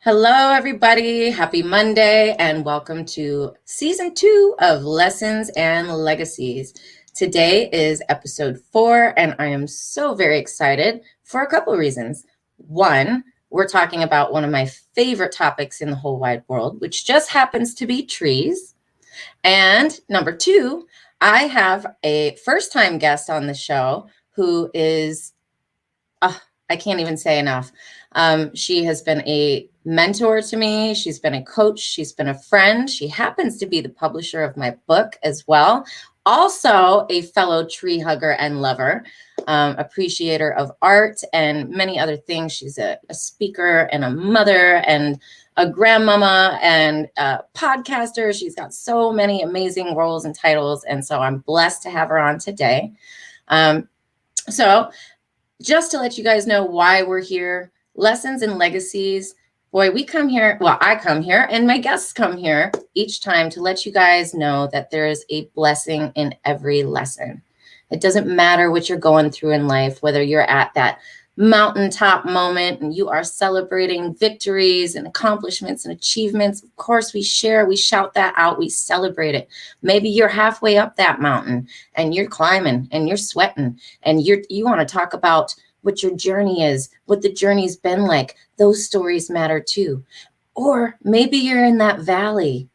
Hello, everybody. Happy Monday, and welcome to season 2 of Lessons and Legacies. Today is episode 4, and I am so very excited for a couple of reasons. One, we're talking about one of my favorite topics in the whole wide world, which just happens to be trees. And number 2, I have a first-time guest on the show who is I can't even say enough. She has been a mentor to me. She's been a coach. She's been a friend. She happens to be the publisher of my book as well. Also a fellow tree hugger and lover, appreciator of art and many other things. She's a speaker and a mother and a grandmama and a podcaster. She's got so many amazing roles and titles. And so I'm blessed to have her on today. So just to let you guys know why we're here, Lessons and Legacies. Boy, we come here, well, I come here and my guests come here each time to let you guys know that there is a blessing in every lesson. It doesn't matter what you're going through in life, whether you're at that mountaintop moment and you are celebrating victories and accomplishments and achievements. Of course, we share, we shout that out, we celebrate it. Maybe you're halfway up that mountain and you're climbing and you're sweating and you want to talk about what your journey is, what the journey's been like. Those stories matter too. Or maybe you're in that valley,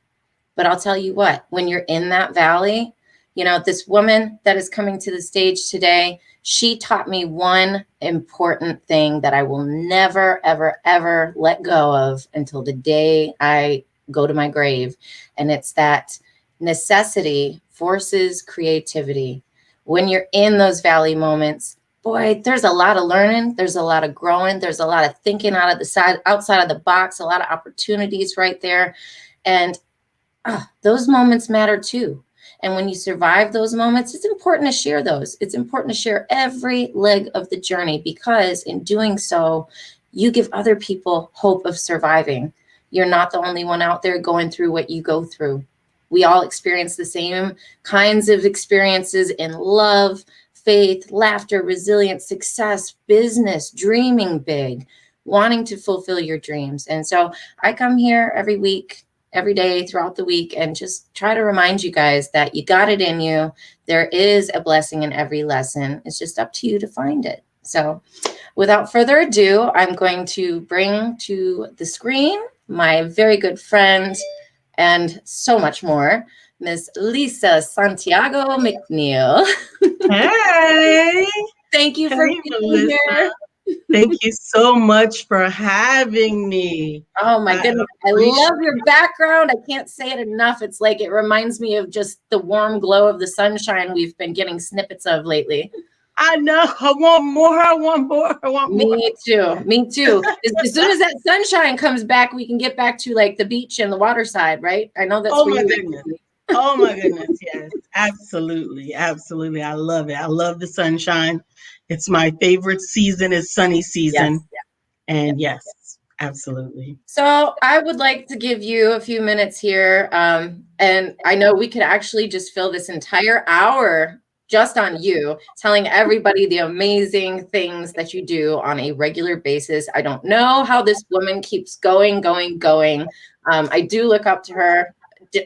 but I'll tell you what, when you're in that valley, you know, this woman that is coming to the stage today, she taught me one important thing that I will never, ever, ever let go of until the day I go to my grave. And it's that necessity forces creativity. When you're in those valley moments, boy, there's a lot of learning. There's a lot of growing. There's a lot of thinking outside of the box, a lot of opportunities right there. And those moments matter too. And when you survive those moments, it's important to share those. It's important to share every leg of the journey because in doing so, you give other people hope of surviving. You're not the only one out there going through what you go through. We all experience the same kinds of experiences in love, faith, laughter, resilience, success, business, dreaming big, wanting to fulfill your dreams. And so I come here every week, every day throughout the week and just try to remind you guys that you got it in you. There is a blessing in every lesson. It's just up to you to find it. So without further ado, I'm going to bring to the screen my very good friend and so much more, Miss Lisa Santiago McNeill. Hey. Thank you for being here. Thank you so much for having me. Oh my goodness. I love your background. I can't say it enough. It's like it reminds me of just the warm glow of the sunshine we've been getting snippets of lately. I know. I want more. Me too. As soon as that sunshine comes back, we can get back to like the beach and the water side, right? I know that's my goodness. Oh my goodness. Yes, absolutely. Absolutely. I love it. I love the sunshine. It's my favorite season is sunny season. Yes. And yes, absolutely. So I would like to give you a few minutes here. And I know we could actually just fill this entire hour just on you, telling everybody the amazing things that you do on a regular basis. I don't know how this woman keeps going. I do look up to her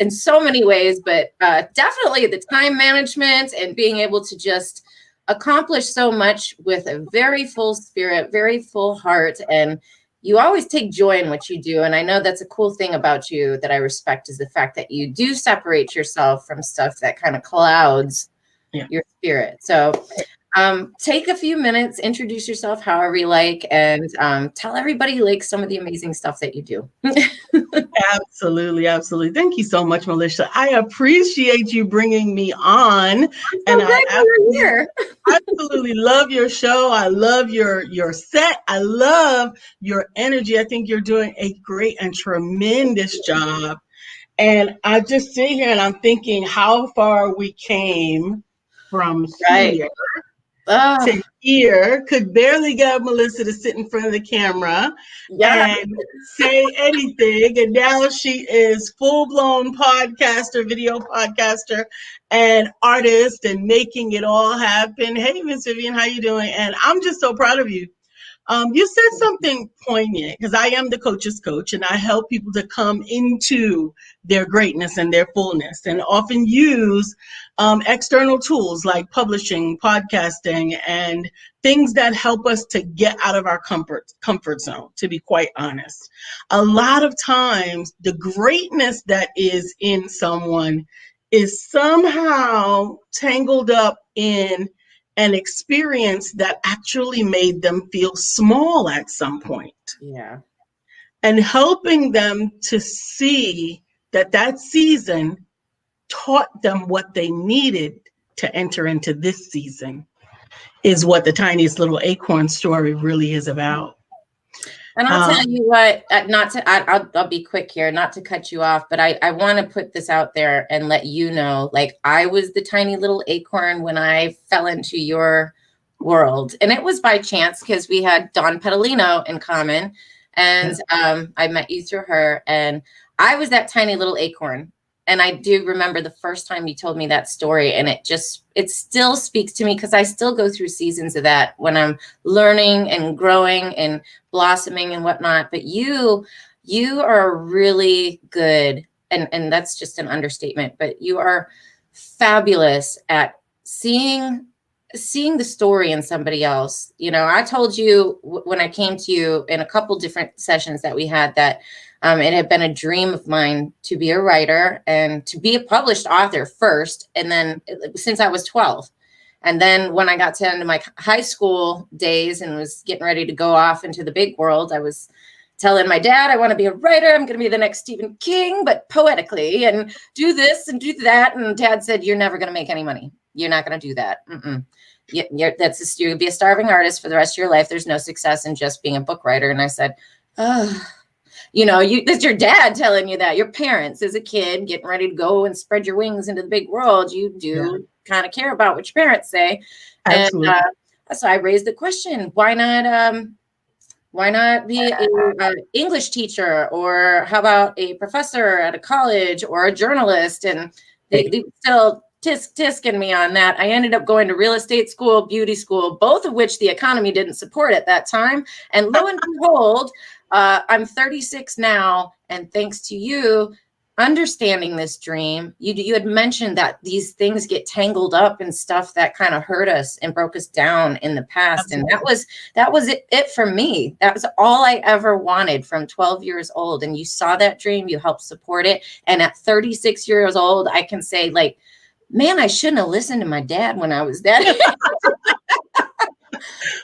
in so many ways, but definitely the time management and being able to just accomplish so much with a very full spirit, very full heart. And you always take joy in what you do. And I know that's a cool thing about you that I respect is the fact that you do separate yourself from stuff that kind of clouds your spirit. So take a few minutes, introduce yourself however you like, and tell everybody like some of the amazing stuff that you do. Absolutely. Thank you so much, Melissa. I appreciate you bringing me on. I absolutely love your show. I love your set. I love your energy. I think you're doing a great and tremendous job. And I just sit here and I'm thinking how far we came from here to here. Could barely get Melissa to sit in front of the camera and say anything. And now she is full-blown podcaster, video podcaster, and artist and making it all happen. Hey, Miss Vivian, how you doing? And I'm just so proud of you You said something poignant because I am the coach's coach and I help people to come into their greatness and their fullness and often use external tools like publishing, podcasting, and things that help us to get out of our comfort zone, to be quite honest. A lot of times, the greatness that is in someone is somehow tangled up in an experience that actually made them feel small at some point. Yeah. And helping them to see that that season taught them what they needed to enter into this season is what the tiniest little acorn story really is about. And I'll tell you what, I'll be quick here, not to cut you off, but I want to put this out there and let you know, like, I was the tiny little acorn when I fell into your world. And it was by chance because we had Dawn Petalino in common. And I met you through her. And I was that tiny little acorn. And I do remember the first time you told me that story, and it still speaks to me because I still go through seasons of that when I'm learning and growing and blossoming and whatnot. But you are really good, and that's just an understatement, but you are fabulous at seeing the story in somebody else. You know, I told you when I came to you in a couple different sessions that we had that it had been a dream of mine to be a writer and to be a published author first. And then since I was 12. And then when I got to end of my high school days and was getting ready to go off into the big world, I was telling my dad, I want to be a writer. I'm going to be the next Stephen King, but poetically, and do this and do that. And Dad said, you're never going to make any money. You're not going to do that. You're going to be a starving artist for the rest of your life. There's no success in just being a book writer. And I said, oh, you know, that's your dad telling you that. Your parents as a kid getting ready to go and spread your wings into the big world. You do kind of care about what your parents say. Absolutely. And so I raised the question, why not be an English teacher, or how about a professor at a college or a journalist? And they still tisking me on that. I ended up going to real estate school, beauty school, both of which the economy didn't support at that time. And lo and behold, I'm 36 now, and thanks to you understanding this dream, you had mentioned that these things get tangled up in stuff that kind of hurt us and broke us down in the past. Absolutely. And that was it for me. That was all I ever wanted from 12 years old. And you saw that dream, you helped support it. And at 36 years old, I can say, like, man, I shouldn't have listened to my dad when I was that.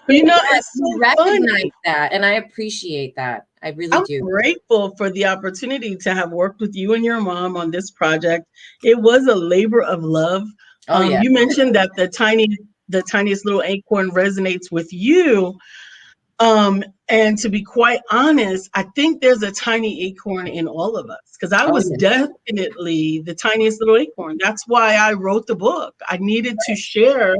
But you know, it's so recognize that, and I appreciate that. I really do. I'm grateful for the opportunity to have worked with you and your mom on this project. It was a labor of love. You mentioned that the tiniest little acorn resonates with you. And to be quite honest, I think there's a tiny acorn in all of us, because I was definitely the tiniest little acorn. That's why I wrote the book. I needed to share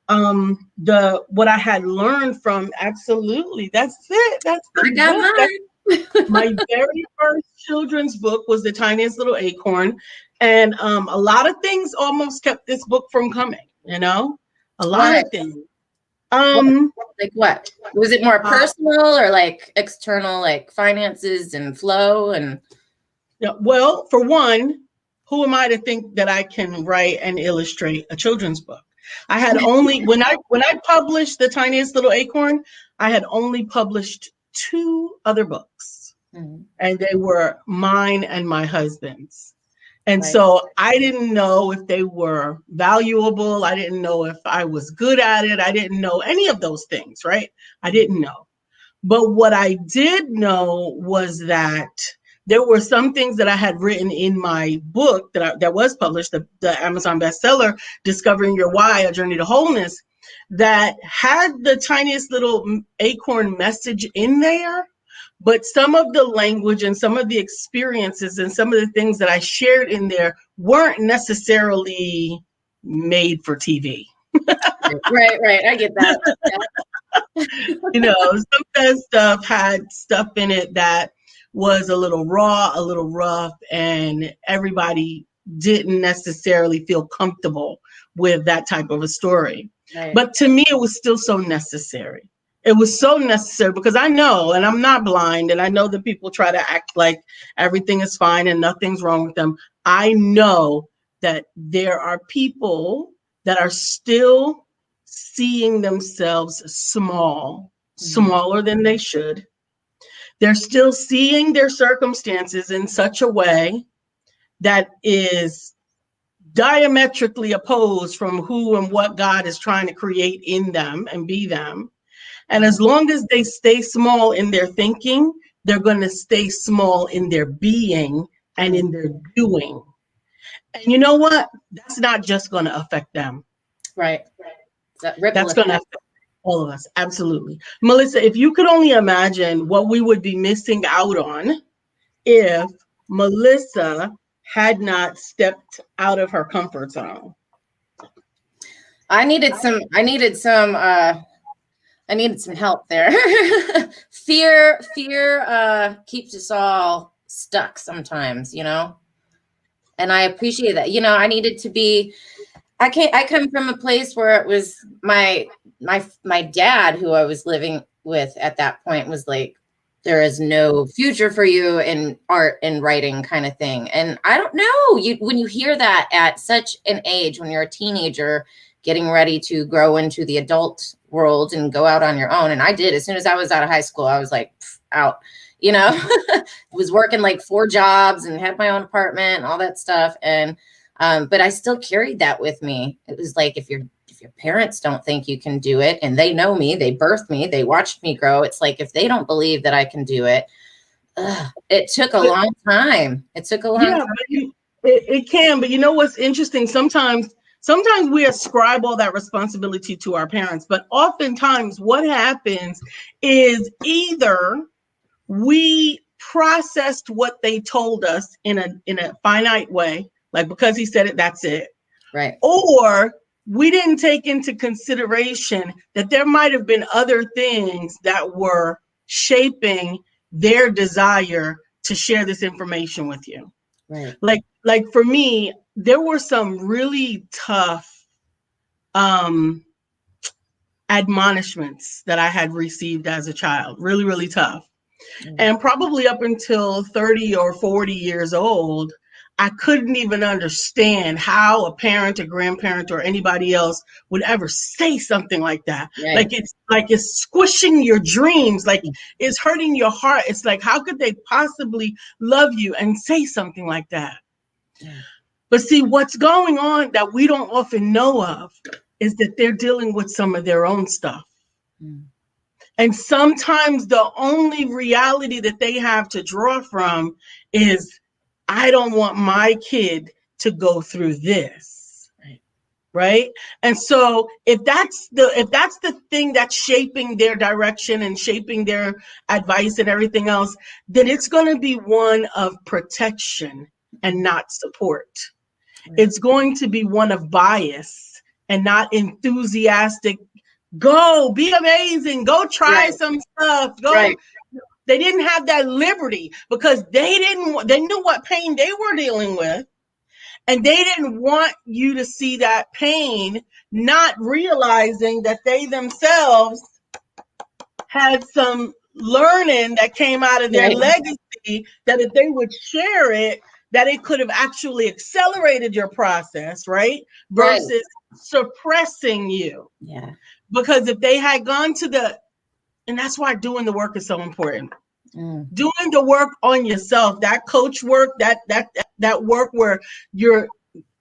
what I had learned from. Absolutely. That's it. That's the book. My very first children's book was The Tiniest Little Acorn. And a lot of things almost kept this book from coming, you know, a lot of things. Like what? Was it more personal or like external, like finances and flow? And well, for one, who am I to think that I can write and illustrate a children's book? I had only when I published The Tiniest Little Acorn, I had only published 2 other books, and they were mine and my husband's. And so I didn't know if they were valuable. I didn't know if I was good at it. I didn't know any of those things, right? I didn't know. But what I did know was that there were some things that I had written in my book that was published, the Amazon bestseller, Discovering Your Why, A Journey to Wholeness, that had the tiniest little acorn message in there. But some of the language and some of the experiences and some of the things that I shared in there weren't necessarily made for TV. Right. I get that. You know, some of that stuff had stuff in it that was a little raw, a little rough, and everybody didn't necessarily feel comfortable with that type of a story. Right. But to me, it was still so necessary. It was so necessary because I know, and I'm not blind, and I know that people try to act like everything is fine and nothing's wrong with them. I know that there are people that are still seeing themselves small, smaller than they should. They're still seeing their circumstances in such a way that is diametrically opposed from who and what God is trying to create in them and be them. And as long as they stay small in their thinking, they're going to stay small in their being and in their doing. And you know what? That's not just going to affect them. Right. That's going to affect all of us. Absolutely. Melissa, if you could only imagine what we would be missing out on if Melissa had not stepped out of her comfort zone. I needed some help there. Fear keeps us all stuck sometimes, and I appreciate that. I needed to be, I come from a place where it was my dad, who I was living with at that point, was like, there is no future for you in art and writing kind of thing. And I don't know, when you hear that at such an age, when you're a teenager getting ready to grow into the adult world and go out on your own. And I did. As soon as I was out of high school, I was like, out, was working like 4 jobs and had my own apartment and all that stuff. And, but I still carried that with me. It was like, if your parents don't think you can do it, and they know me, they birthed me, they watched me grow. It's like, if they don't believe that I can do it, it took a long time. It took a long time. It can, but you know what's interesting? Sometimes we ascribe all that responsibility to our parents, but oftentimes what happens is either we processed what they told us in a finite way, like, because he said it, that's it. Right. Or we didn't take into consideration that there might have been other things that were shaping their desire to share this information with you. Right. Like for me, there were some really tough admonishments that I had received as a child, really, really tough. Mm-hmm. And probably up until 30 or 40 years old, I couldn't even understand how a parent, a grandparent, or anybody else would ever say something like that. Right. It's squishing your dreams, like it's hurting your heart. It's like, how could they possibly love you and say something like that? Yeah. But see, what's going on that we don't often know of is that they're dealing with some of their own stuff. Mm. And sometimes the only reality that they have to draw from is, I don't want my kid to go through this. Right. And so if that's the thing that's shaping their direction and shaping their advice and everything else, then it's going to be one of protection and not support. Right. It's going to be one of bias and not enthusiastic. Go be amazing. Go try some stuff. Go. Right. They didn't have that liberty because they knew what pain they were dealing with. And they didn't want you to see that pain, not realizing that they themselves had some learning that came out of their legacy, that if they would share it, that it could have actually accelerated your process, right? Versus suppressing you. Yeah. Because if they had gone to and that's why doing the work is so important. Mm. Doing the work on yourself, that coach work, that work where you're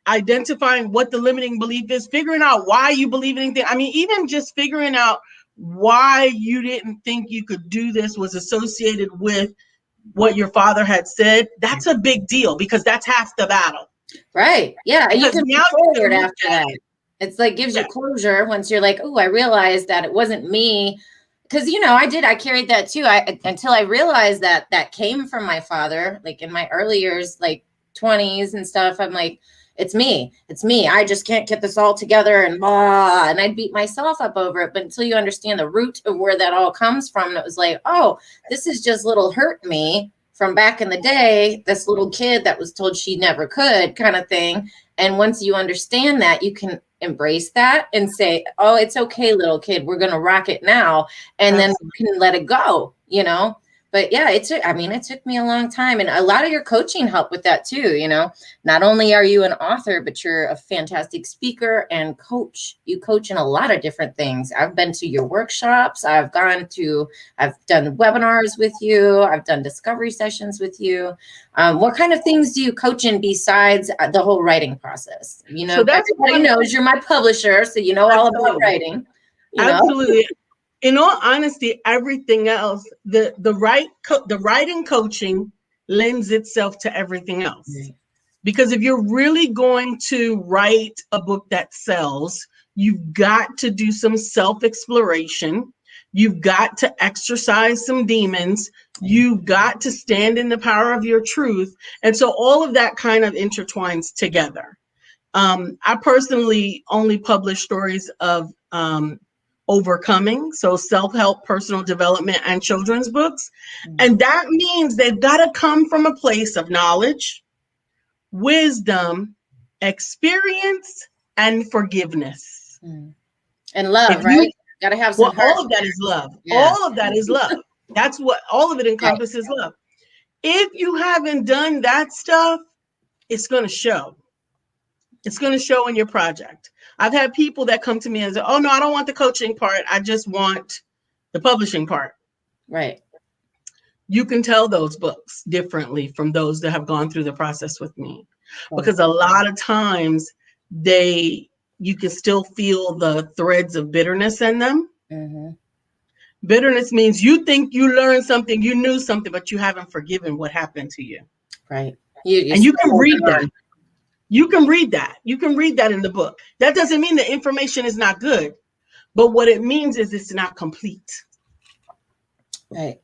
identifying what the limiting belief is, figuring out why you believe anything. I mean, even just figuring out why you didn't think you could do this was associated with what your father had said. That's a big deal because that's half the battle. Right. Yeah. And you can move forward after that. It's like gives you closure once you're like, oh, I realized that it wasn't me. Because, I carried that too. Until I realized that came from my father, like in my early years, like 20s and stuff. I'm like, it's me. I just can't get this all together and blah. And I'd beat myself up over it. But until you understand the root of where that all comes from, it was like, oh, this is just little hurt me from back in the day, this little kid that was told she never could kind of thing. And once you understand that, you can embrace that and say, oh, it's okay, little kid, we're going to rock it now. And then you can let it go, you know? But yeah, it took me a long time. And a lot of your coaching helped with that too. You know, not only are you an author, but you're a fantastic speaker and coach. You coach in a lot of different things. I've been to your workshops. I've done webinars with you. I've done discovery sessions with you. What kind of things do you coach in besides the whole writing process? You know, so everybody knows you're my publisher, so you know all about writing. Absolutely. In all honesty, everything else, the writing coaching lends itself to everything else. Right. Because if you're really going to write a book that sells, you've got to do some self-exploration. You've got to exercise some demons. You've got to stand in the power of your truth. And so all of that kind of intertwines together. I personally only publish stories of overcoming, so self-help, personal development, and children's books. And that means they've got to come from a place of knowledge, wisdom, experience, and forgiveness. And love, right? Got to have some all of that is love. Yeah. All of that is love. That's what all of it encompasses, right. Love. If you haven't done that stuff, it's going to show. It's going to show in your project. I've had people that come to me and say, oh, no, I don't want the coaching part. I just want the publishing part. Right. You can tell those books differently from those that have gone through the process with me. Because a lot of times you can still feel the threads of bitterness in them. Mm-hmm. Bitterness means you think you learned something, you knew something, but you haven't forgiven what happened to you. Right. And you can read that. You can read that. You can read that in the book. That doesn't mean the information is not good, but what it means is it's not complete. Right.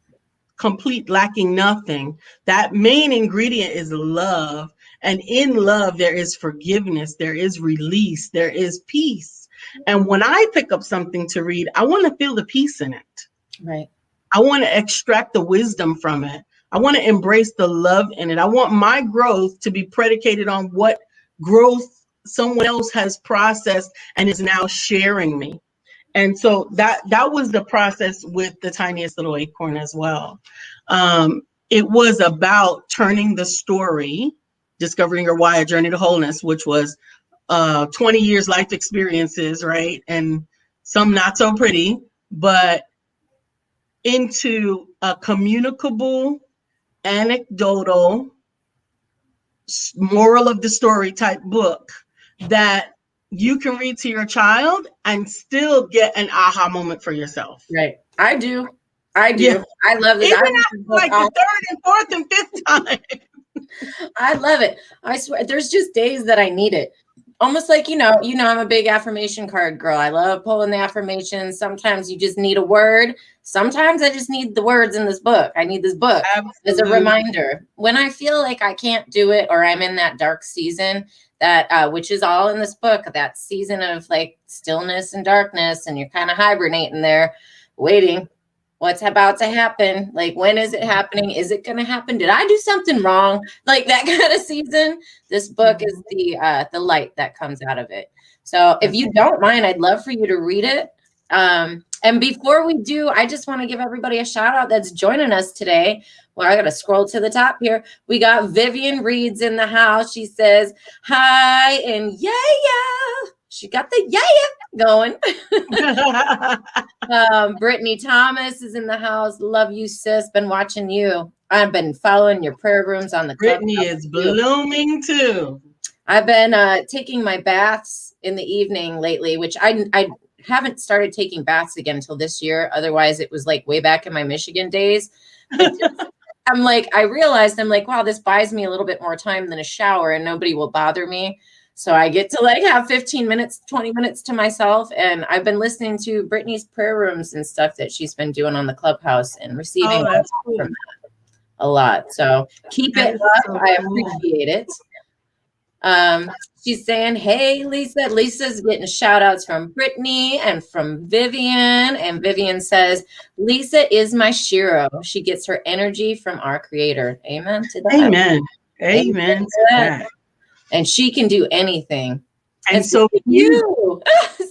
Complete, lacking nothing. That main ingredient is love. And in love, there is forgiveness, there is release, there is peace. And when I pick up something to read, I want to feel the peace in it. Right. I want to extract the wisdom from it. I want to embrace the love in it. I want my growth to be predicated on what growth someone else has processed and is now sharing me. And so that was the process with The Tiniest Little Acorn as well. It was about turning the story, Discovering Your Why, A Journey to Wholeness, which was 20 years life experiences, right? And some not so pretty, but into a communicable, anecdotal, moral of the story type book that you can read to your child and still get an aha moment for yourself. Right. I do. Yeah. I love it. Even after like the third and fourth and fifth time. I love it. I swear there's just days that I need it. Almost like, I'm a big affirmation card girl. I love pulling the affirmations. Sometimes you just need a word. Sometimes I just need the words in this book. I need this book as a reminder. When I feel like I can't do it or I'm in that dark season, that which is all in this book, that season of like stillness and darkness, and you're kind of hibernating there, waiting. What's about to happen? Like, when is it happening? Is it going to happen? Did I do something wrong? Like that kind of season. This book is the light that comes out of it. So if you don't mind, I'd love for you to read it. And before we do, I just want to give everybody a shout out that's joining us today. Well, I got to scroll to the top here. We got Vivian Reed's in the house. She says, hi, and yeah. She got the yeah going. Brittany Thomas is in the house. Love you, sis. Been watching you. I've been following your prayer rooms on the Brittany is blooming too. I've been taking my baths in the evening lately, which I haven't started taking baths again until this year. Otherwise, it was like way back in my Michigan days. I realized, wow, this buys me a little bit more time than a shower and nobody will bother me. So I get to have 15 minutes, 20 minutes to myself. And I've been listening to Brittany's prayer rooms and stuff that she's been doing on the Clubhouse and receiving cool. from that a lot. So keep it up. I appreciate it. She's saying, hey, Lisa. Lisa's getting shout outs from Brittany and from Vivian. And Vivian says, Lisa is my Shiro. She gets her energy from our creator. Amen to that. Amen. Amen Amen to to that. that. And she can do anything. And so so can you.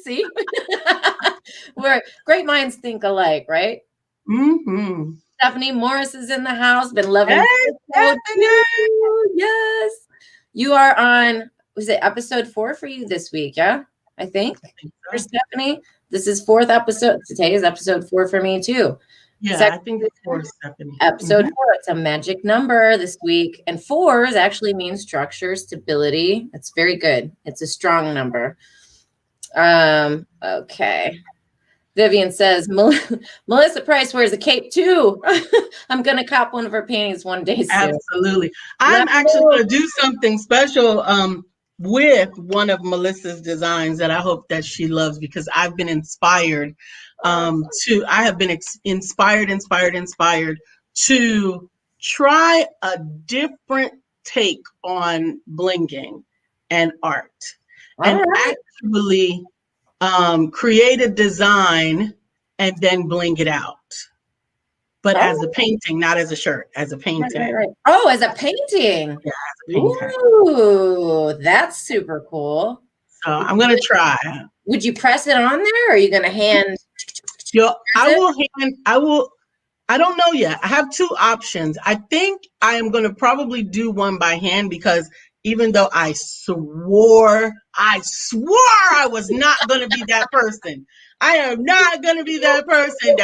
See? We're great minds think alike, right? mm-hmm. Stephanie Morris is in the house. Been loving Hey, this too. Yes. You are on, was it episode 4 for you this week? Yeah, I think. For Stephanie. This is 4th episode. Today is episode 4 for me too. Yeah, I think it's 4, Stephanie. Episode 4. It's a magic number this week. And 4s actually means structure, stability. It's very good. It's a strong number. Okay. Vivian says, Melissa Price wears a cape too. I'm going to cop one of her paintings one day soon. Absolutely. I'm actually going to do something special with one of Melissa's designs that I hope that she loves, because I've been inspired inspired to try a different take on blinging and art. And actually create a design and then bling it out. But as a painting, not as a shirt, as a painting. Right. Oh, as a painting. Yeah, as a painting. Ooh, that's super cool. So I'm going to try. Would you press it on there, or are you going to hand? I don't know yet. I have 2 options. I think I am going to probably do one by hand, because even though I swore I was not going to be that person. I am not going to be that person.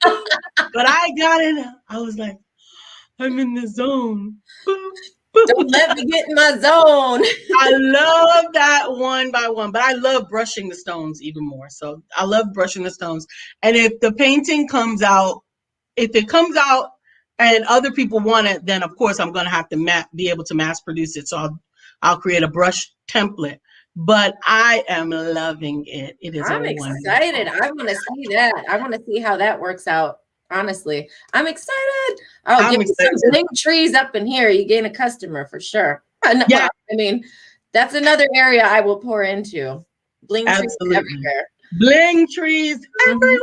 But I got in. I was like, I'm in the zone. Don't let me get in my zone. I love that one by one, but I love brushing the stones even more. So I love brushing the stones. And if the painting comes out, and other people want it, then of course I'm going to have to be able to mass produce it. So I'll create a brush template. But I am loving it. It is. I'm excited. I want to see that. I want to see how that works out. Honestly, I'm excited. Oh, give me some bling trees up in here. You gain a customer for sure. No, yeah. I mean, that's another area I will pour into. Bling trees everywhere. Bling trees everywhere.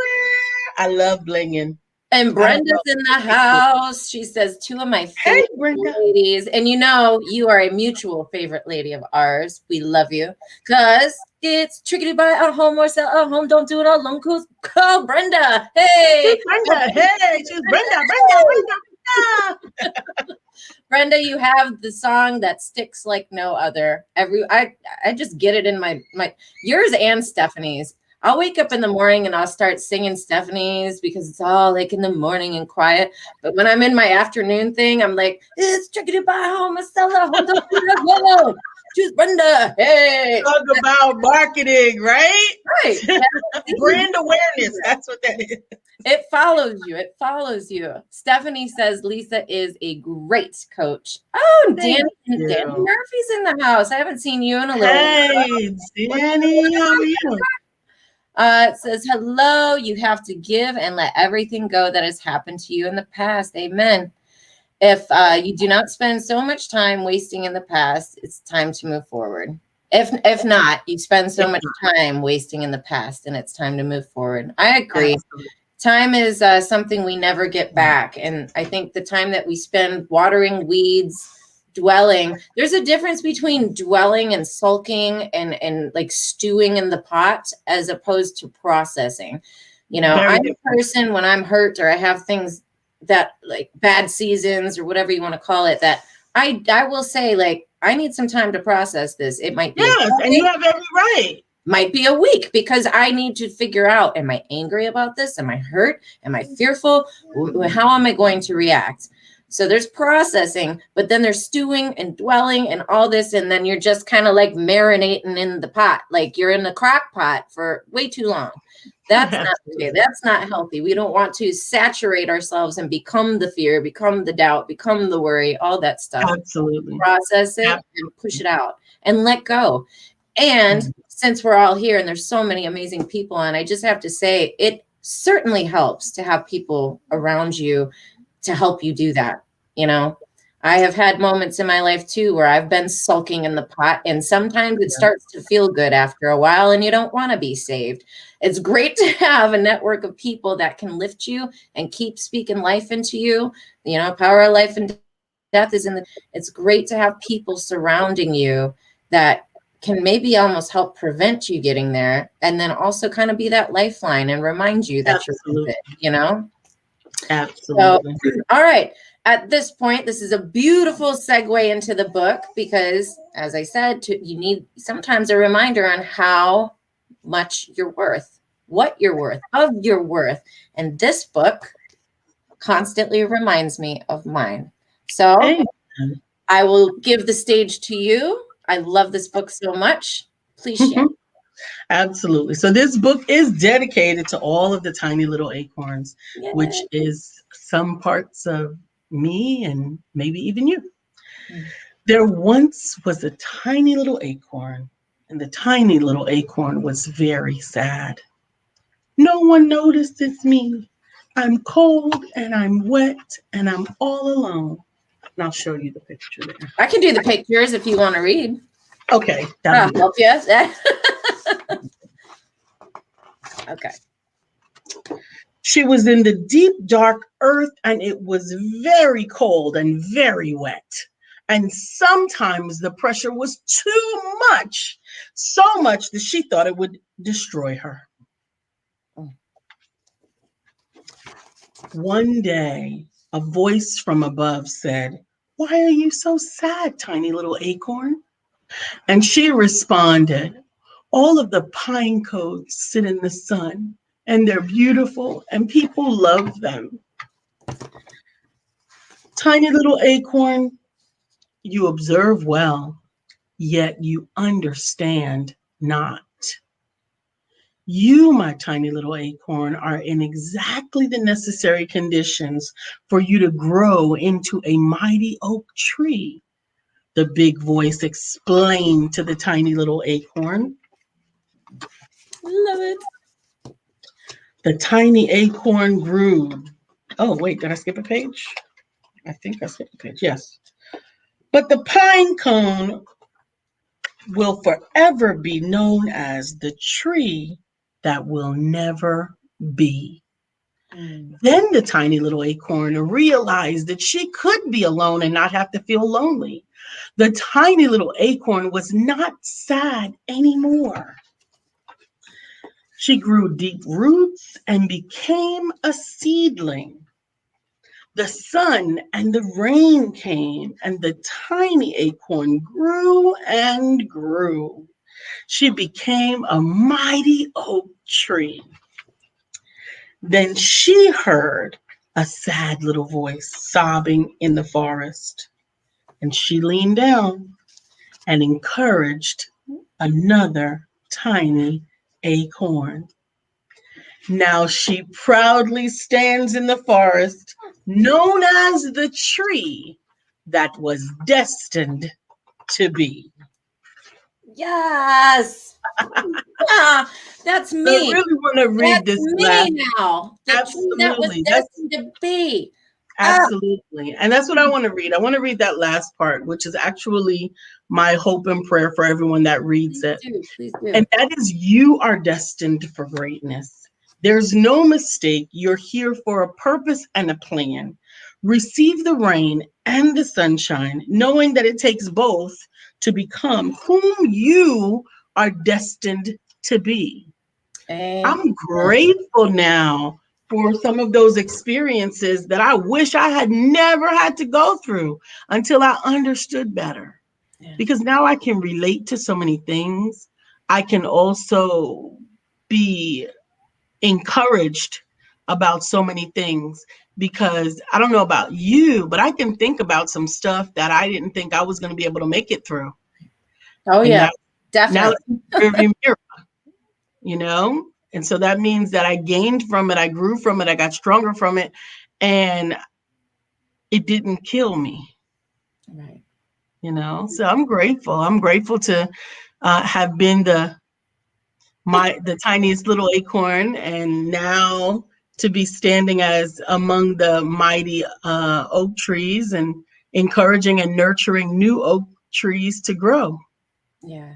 I love blinging. And Brenda's in the house. She says 2 of my favorite ladies. And you know, you are a mutual favorite lady of ours. We love you. Because it's tricky to buy a home or sell a home. Don't do it alone. Call Brenda. Hey. Brenda. Hey. She's Brenda. Brenda, you have the song that sticks like no other. I just get it in my yours and Stephanie's. I'll wake up in the morning and I'll start singing Stephanie's because it's all like in the morning and quiet. But when I'm in my afternoon thing, I'm like, it's tricky to buy home and sell a home. Choose Brenda. Hey. Talk about marketing, right? Right. Brand awareness. That's what that is. It follows you. It follows you. Stephanie says Lisa is a great coach. Oh, Danny Murphy's in the house. I haven't seen you in a little while. Hey, Danny, how are you? It says, hello, you have to give and let everything go that has happened to you in the past. Amen. If you do not spend so much time wasting in the past, it's time to move forward. If not, you spend so much time wasting in the past and it's time to move forward. I agree. Absolutely. Time is something we never get back. And I think the time that we spend watering weeds, dwelling, there's a difference between dwelling and sulking and like stewing in the pot as opposed to processing. You know, I'm a person when I'm hurt or I have things that like bad seasons or whatever you want to call it, that I will say, like, I need some time to process this. It might be and you have every right. Might be a week because I need to figure out, am I angry about this? Am I hurt? Am I fearful? How am I going to react? So there's processing, but then there's stewing and dwelling and all this. And then you're just kind of like marinating in the pot. Like you're in the crock pot for way too long. That's not okay. That's not healthy. We don't want to saturate ourselves and become the fear, become the doubt, become the worry, all that stuff. Absolutely. Process it and push it out and let go. And since we're all here and there's so many amazing people, and I just have to say, it certainly helps to have people around you to help you do that. You know, I have had moments in my life too where I've been sulking in the pot, and sometimes it starts to feel good after a while and you don't want to be saved. It's great to have a network of people that can lift you and keep speaking life into you. You know, power of life and death is in the. It's great to have people surrounding you that can maybe almost help prevent you getting there, and then also kind of be that lifeline and remind you that you're worth it, you know? Absolutely. So, all right. At this point, this is a beautiful segue into the book because, as I said, you need sometimes a reminder on how much you're worth, what you're worth, of your worth. And this book constantly reminds me of mine. So Amen. I will give the stage to you. I love this book so much. Please share. Absolutely. So this book is dedicated to all of the tiny little acorns, Yay. which is some parts of me and maybe even you. There once was a tiny little acorn, and the tiny little acorn was very sad. No one noticed it's me. I'm cold and I'm wet and I'm all alone. And I'll show you the picture there. I can do the pictures if you want to read. Okay, that'll be Help you. Okay. She was in the deep, dark earth, and it was very cold and very wet. And sometimes the pressure was too much, so much that she thought it would destroy her. One day, a voice from above said, "Why are you so sad, tiny little acorn?" And she responded, "All of the pine cones sit in the sun, and they're beautiful, and people love them. Tiny little acorn, you observe well, yet you understand not. You, my tiny little acorn, are in exactly the necessary conditions for you to grow into a mighty oak tree," the big voice explained to the tiny little acorn. Love it. The tiny acorn grew. Oh, wait, did I skip a page? I think I skipped a page, yes. But the pine cone will forever be known as the tree that will never be. Then the tiny little acorn realized that she could be alone and not have to feel lonely. The tiny little acorn was not sad anymore. She grew deep roots and became a seedling. The sun and the rain came, and the tiny acorn grew and grew. She became a mighty oak tree. Then she heard a sad little voice sobbing in the forest, and she leaned down and encouraged another tiny acorn. Now she proudly stands in the forest, known as the tree that was destined to be. Yes. Ah, that's I me. really want to read That's this me last. now. The tree that was Absolutely. destined to be. Absolutely. And that's what I want to read. I want to read that last part, which is actually my hope and prayer for everyone that reads it. Please do. And that is, you are destined for greatness. There's no mistake. You're here for a purpose and a plan. Receive the rain and the sunshine, knowing that it takes both to become whom you are destined to be. I'm grateful now for some of those experiences that I wish I had never had to go through until I understood better. Yeah. Because now I can relate to so many things. I can also be encouraged about so many things, because I don't know about you, but I can think about some stuff that I didn't think I was going to be able to make it through. Oh, and yeah, definitely. Now it's rearview mirror, you know? And so that means that I gained from it, I grew from it, I got stronger from it, and it didn't kill me. Right. You know, so I'm grateful. I'm grateful to have been the tiniest little acorn, and now to be standing as among the mighty oak trees and encouraging and nurturing new oak trees to grow. Yeah.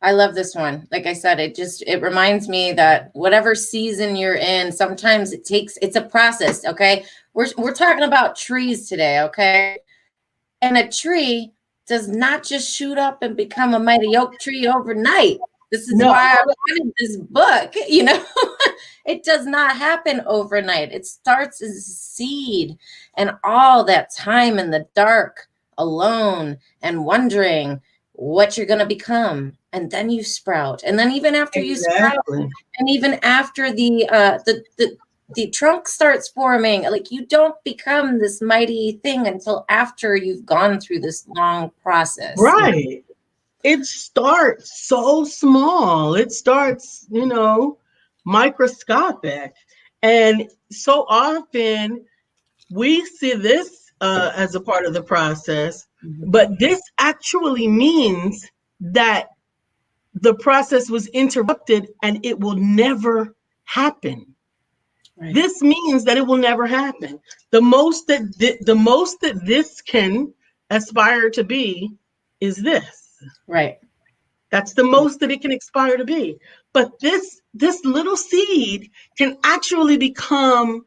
I love this one. Like I said, it reminds me that whatever season you're in, sometimes it's a process. Okay. We're talking about trees today. Okay. And a tree does not just shoot up and become a mighty oak tree overnight. This is why I wanted this book, It does not happen overnight. It starts as a seed, and all that time in the dark, alone, and wondering what you're going to become. And then you sprout. And then even after you sprout, and even after the trunk starts forming, like, you don't become this mighty thing until after you've gone through this long process. Right. It starts so small. It starts, microscopic. And so often we see this as a part of the process, but this actually means that the process was interrupted and it will never happen. Right. This means that it will never happen. The most that this can aspire to be is this. Right. That's the most that it can aspire to be. But this little seed can actually become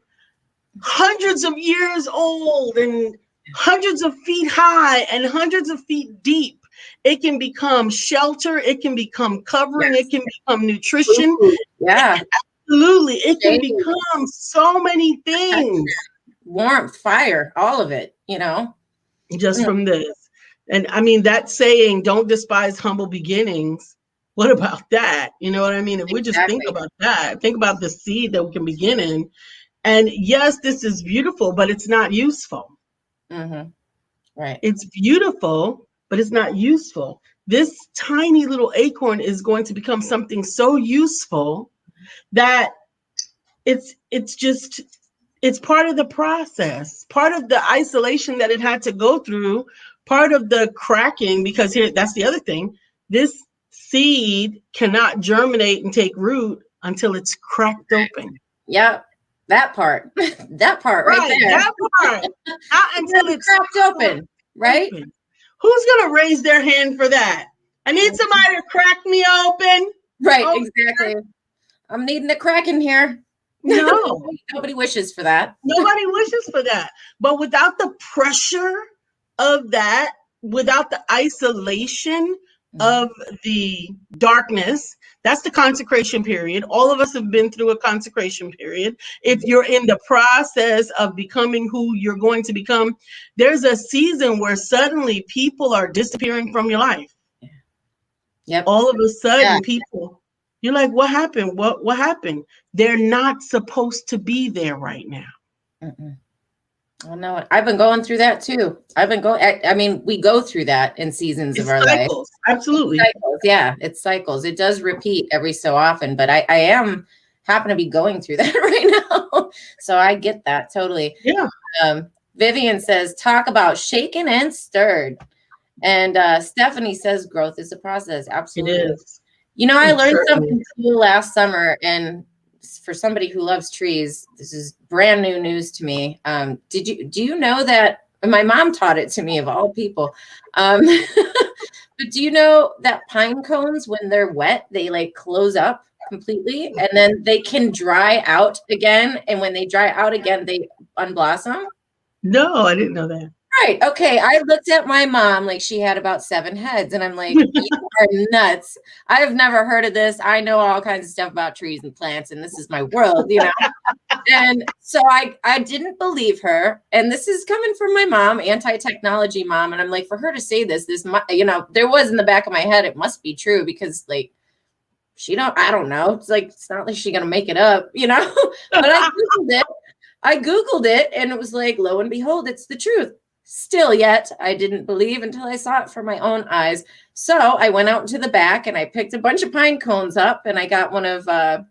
hundreds of years old and hundreds of feet high and hundreds of feet deep. It can become shelter. It can become covering. Yes. It can become nutrition. Yeah. Absolutely. It can become so many things. Warmth, fire, all of it, Just from this. And I mean, that saying, don't despise humble beginnings. What about that? You know what I mean? If we just think about that, think about the seed that we can begin in. And yes, this is beautiful, but it's not useful. Mm-hmm. Right. It's beautiful, but it's not useful. This tiny little acorn is going to become something so useful that it's part of the process, part of the isolation that it had to go through, part of the cracking, because that's the other thing. This seed cannot germinate and take root until it's cracked open. Yep. That part right there. That part. Not until it's cracked open, right? Open. Who's going to raise their hand for that? I need somebody to crack me open. Right, exactly. I'm needing a crack in here. No. Nobody wishes for that. Nobody wishes for that. But without the pressure of that, without the isolation of the darkness, that's the consecration period. All of us have been through a consecration period. If you're in the process of becoming who you're going to become, there's a season where suddenly people are disappearing from your life. Yep. All of a sudden, people, you're like, what happened? What happened? They're not supposed to be there right now. Mm-mm. I know it. I've been going through that too. We go through that in seasons of our life. Absolutely. It's cycles. Yeah, it's cycles. It does repeat every so often, but I happen to be going through that right now. So I get that totally. Yeah. Vivian says, talk about shaken and stirred. And Stephanie says, growth is a process. Absolutely. It is. I learned something cool last summer, and for somebody who loves trees, this is brand new news to me. Do you know that my mom taught it to me, of all people? But do you know that pine cones, when they're wet, they like close up completely, and then they can dry out again. And when they dry out again, they unblossom? No, I didn't know that. Right. Okay. I looked at my mom like she had about 7 heads, and I'm like, you are nuts. I've never heard of this. I know all kinds of stuff about trees and plants, and this is my world, And so I didn't believe her. And this is coming from my mom, anti-technology mom. And I'm like, for her to say this, there was in the back of my head, it must be true, because like, I don't know. It's like, it's not like she's going to make it up, but I Googled it and it was like, lo and behold, it's the truth. Still yet, I didn't believe until I saw it for my own eyes. So I went out into the back and I picked a bunch of pine cones up, and I got one of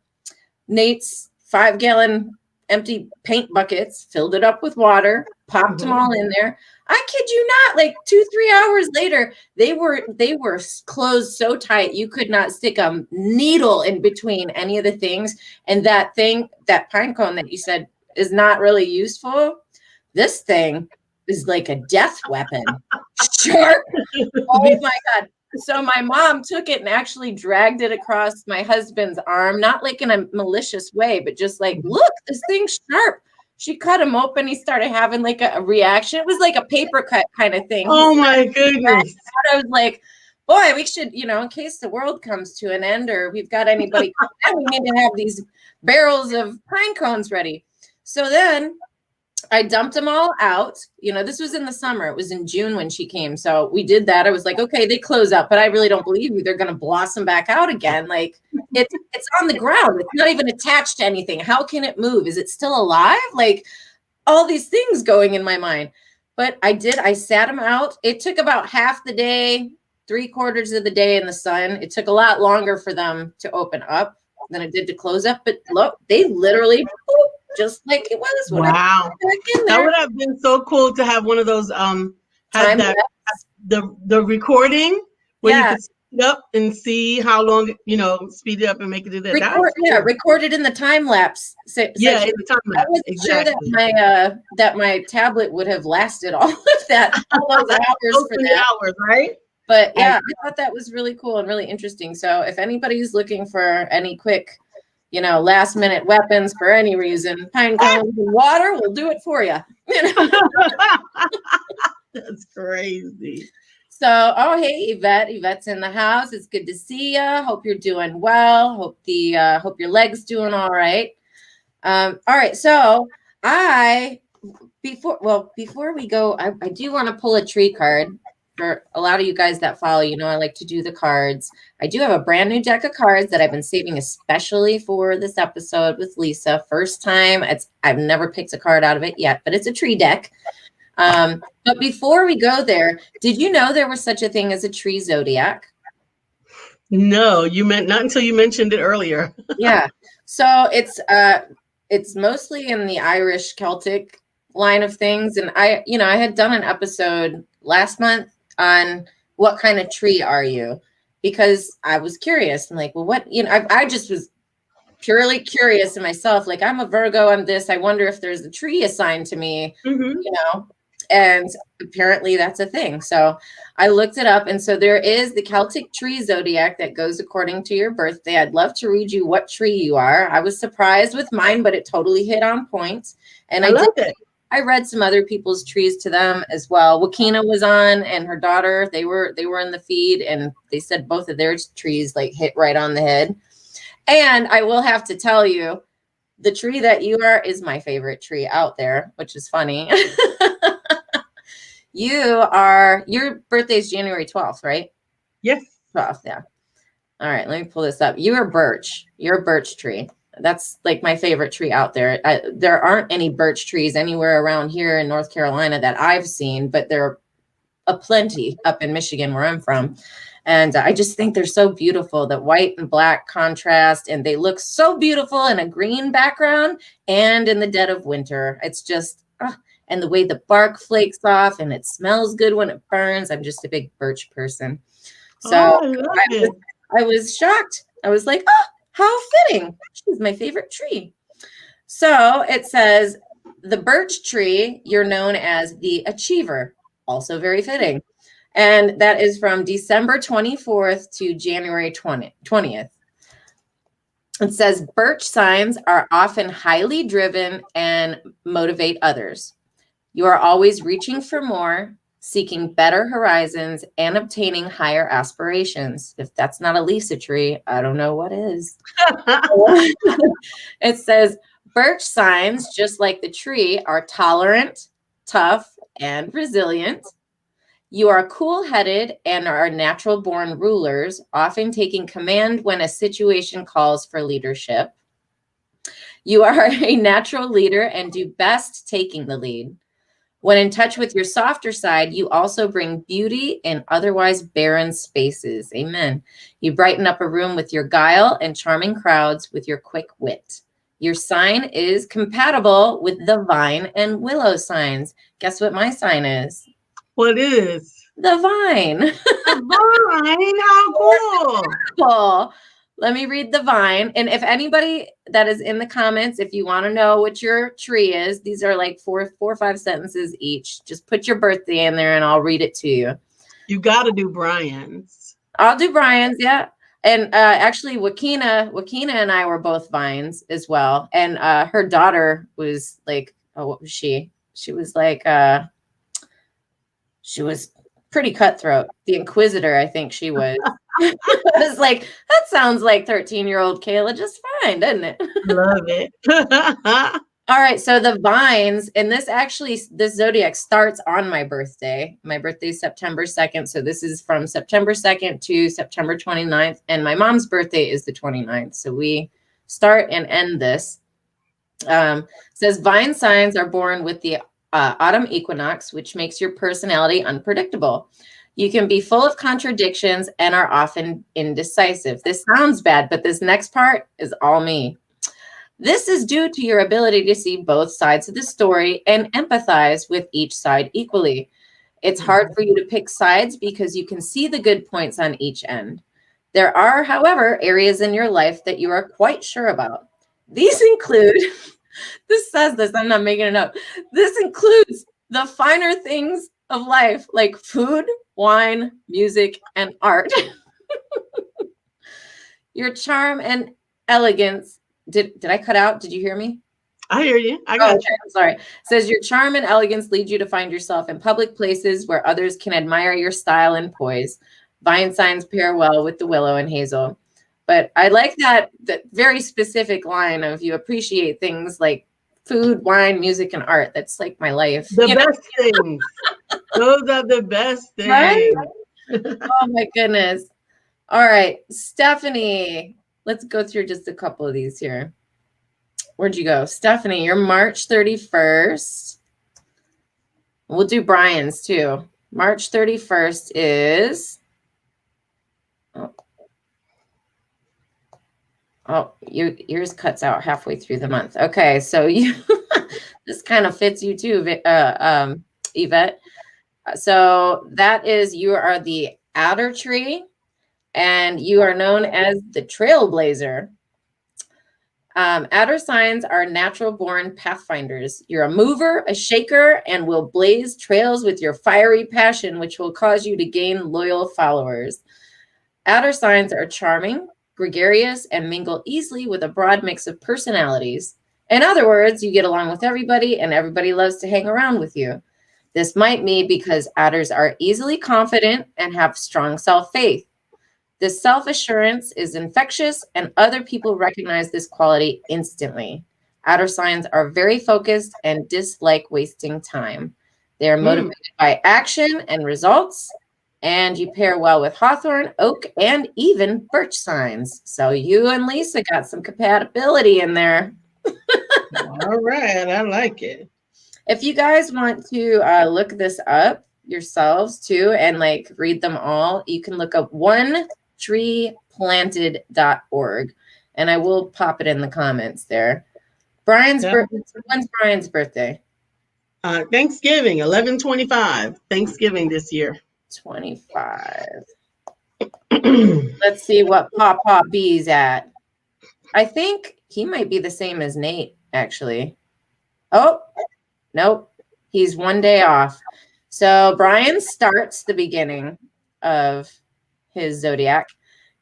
Nate's 5-gallon empty paint buckets, filled it up with water, popped them all in there. I kid you not, like 2-3 hours later, they were closed so tight you could not stick a needle in between any of the things. And that pine cone that you said is not really useful, this thing is like a death weapon. Sharp. Oh my God. So my mom took it and actually dragged it across my husband's arm, not like in a malicious way, but just like, look, this thing's sharp. She cut him open. He started having like a reaction. It was like a paper cut kind of thing. Oh my goodness. I was like, boy, we should, in case the world comes to an end or we've got anybody, we need to have these barrels of pine cones ready. So then I dumped them all out. This was in the summer. It was in June when she came. So we did that. I was like, okay, they close up, but I really don't believe you. They're going to blossom back out again. Like it's on the ground. It's not even attached to anything. How can it move? Is it still alive? Like all these things going in my mind. But I sat them out. It took about half the day, 3/4 of the day in the sun. It took a lot longer for them to open up than it did to close up. But look, they literally just like it was. Wow. That would have been so cool to have one of those had that the recording where you could speed up and see how long, speed it up and make it do that. Recorded in the time lapse. In the time lapse. I wasn't sure that my tablet would have lasted all of that, all those hours for that. Hours, right? But yeah, I thought that was really cool and really interesting. So if anybody's looking for any quick, last minute weapons for any reason, pine cones and water will do it for you. That's crazy. So, hey, Yvette. Yvette's in the house. It's good to see you. Hope you're doing well. Hope your leg's doing all right. All right. So before we go, I do want to pull a tree card. For a lot of you guys that follow, I like to do the cards. I do have a brand new deck of cards that I've been saving especially for this episode with Lisa. First time. I've never picked a card out of it yet, but it's a tree deck. But before we go there, did you know there was such a thing as a tree zodiac? No, not until you mentioned it earlier. Yeah. So it's mostly in the Irish Celtic line of things. And I had done an episode last month on what kind of tree are you? Because I was curious. I'm like, well, what, I just was purely curious in myself. Like, I'm a Virgo, I'm this, I wonder if there's a tree assigned to me, and apparently that's a thing. So I looked it up. And so there is the Celtic tree zodiac that goes according to your birthday. I'd love to read you what tree you are. I was surprised with mine, but it totally hit on point. And I loved it. I read some other people's trees to them as well. Wakina was on, and her daughter, they were in the feed, and they said both of their trees like hit right on the head. And I will have to tell you, the tree that you are is my favorite tree out there, which is funny. Your birthday is January 12th, right? Yes. 12th, yeah. All right, let me pull this up. You're a birch. You're a birch tree. That's like my favorite tree out there. There aren't any birch trees anywhere around here in North Carolina that I've seen, but there are aplenty up in Michigan where I'm from. And I just think they're so beautiful, that white and black contrast, and they look so beautiful in a green background and in the dead of winter. It's just, and the way the bark flakes off and it smells good when it burns. I'm just a big birch person. So I was shocked. I was like, how fitting. She's my favorite tree. So it says, the birch tree, you're known as the achiever. Also very fitting. And that is from December 24th to January 20th. It says, birch signs are often highly driven and motivate others. You are always reaching for more, seeking better horizons, and obtaining higher aspirations. If that's not a Lisa tree, I don't know what is. It says, birch signs, just like the tree, are tolerant, tough, and resilient. You are cool-headed and are natural-born rulers, often taking command when a situation calls for leadership. You are a natural leader and do best taking the lead. When in touch with your softer side, you also bring beauty in otherwise barren spaces. Amen. You brighten up a room with your guile and charming crowds with your quick wit. Your sign is compatible with the vine and willow signs. Guess what my sign is? What is? The vine. The vine? How cool. Cool. Let me read the vine. And if anybody that is in the comments, if you want to know what your tree is, these are like four or five sentences each. Just put your birthday in there and I'll read it to you. You got to do Brian's. I'll do Brian's, yeah. And actually, Wakina and I were both vines as well. And her daughter was like, oh, what was she? She was like, she was pretty cutthroat. The Inquisitor, I think she was. I was like, that sounds like 13-year-old Kayla just fine, doesn't it? Love it. All right, so the vines, and this Zodiac starts on my birthday. My birthday is September 2nd, so this is from September 2nd to September 29th, and my mom's birthday is the 29th, so we start and end this. Says vine signs are born with the autumn equinox, which makes your personality unpredictable. You can be full of contradictions and are often indecisive. This sounds bad, but this next part is all me. This is due to your ability to see both sides of the story and empathize with each side equally. It's hard for you to pick sides because you can see the good points on each end. There are, however, areas in your life that you are quite sure about. These include, this says this, I'm not making it up. This includes the finer things of life like food, wine, music, and art. Your charm and elegance. Did I cut out? Did you hear me? I hear you. I got you. I'm sorry. It says your charm and elegance lead you to find yourself in public places where others can admire your style and poise. Vine signs pair well with the willow and hazel. But I like that very specific line of you appreciate things like food, wine, music, and art. That's like my life. The best things. Those are the best things. Right? Oh my goodness. All right, Stephanie. Let's go through just a couple of these here. Where'd you go? Stephanie, you're March 31st. We'll do Brian's too. March 31st is... Oh, yours cuts out halfway through the month. Okay, so you this kind of fits you too, Yvette. So that is, you are the adder tree, and you are known as the trailblazer. Adder signs are natural-born pathfinders. You're a mover, a shaker, and will blaze trails with your fiery passion, which will cause you to gain loyal followers. Adder signs are charming, gregarious, and mingle easily with a broad mix of personalities. In other words, you get along with everybody, and everybody loves to hang around with you. This might be because adders are easily confident and have strong self-faith. This self-assurance is infectious, and other people recognize this quality instantly. Adder signs are very focused and dislike wasting time. They are motivated by action and results, and you pair well with hawthorn, oak, and even birch signs. So you and Lisa got some compatibility in there. All right, I like it. If you guys want to look this up yourselves too and like read them all, you can look up onetreeplanted.org, and I will pop it in the comments there. When's Brian's birthday? Thanksgiving, 11/25. Thanksgiving this year. 25. Let's see what Papa B's at. I think he might be the same as Nate, actually. Oh, nope. He's one day off. So Brian starts the beginning of his zodiac.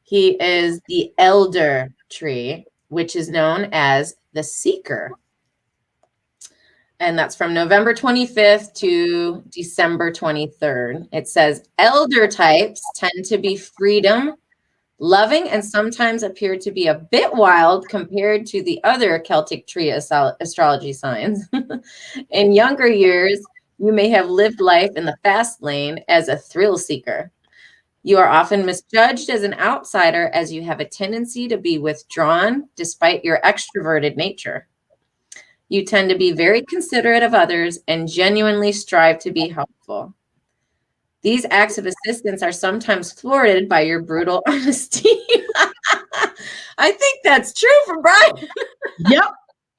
He is the elder tree, which is known as the seeker. And that's from November 25th to December 23rd. It says elder types tend to be freedom, loving, and sometimes appear to be a bit wild compared to the other Celtic tree astrology signs. In younger years, you may have lived life in the fast lane as a thrill seeker. You are often misjudged as an outsider as you have a tendency to be withdrawn despite your extroverted nature. You tend to be very considerate of others and genuinely strive to be helpful. These acts of assistance are sometimes thwarted by your brutal honesty. I think that's true for Brian. Yep.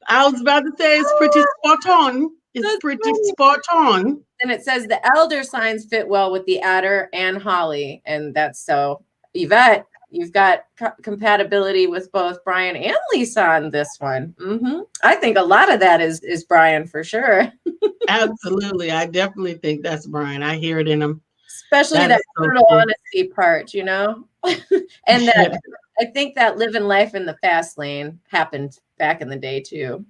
I was about to say it's pretty spot on. It's pretty spot on. And it says the elder signs fit well with the adder and holly. And that's so, Yvette, You've got compatibility with both Brian and Lisa on this one. I think a lot of that is Brian for sure. Absolutely. I definitely think that's Brian. I hear it in him. Especially That that is so brutal cool. honesty part, and that I think that living life in the fast lane happened back in the day too.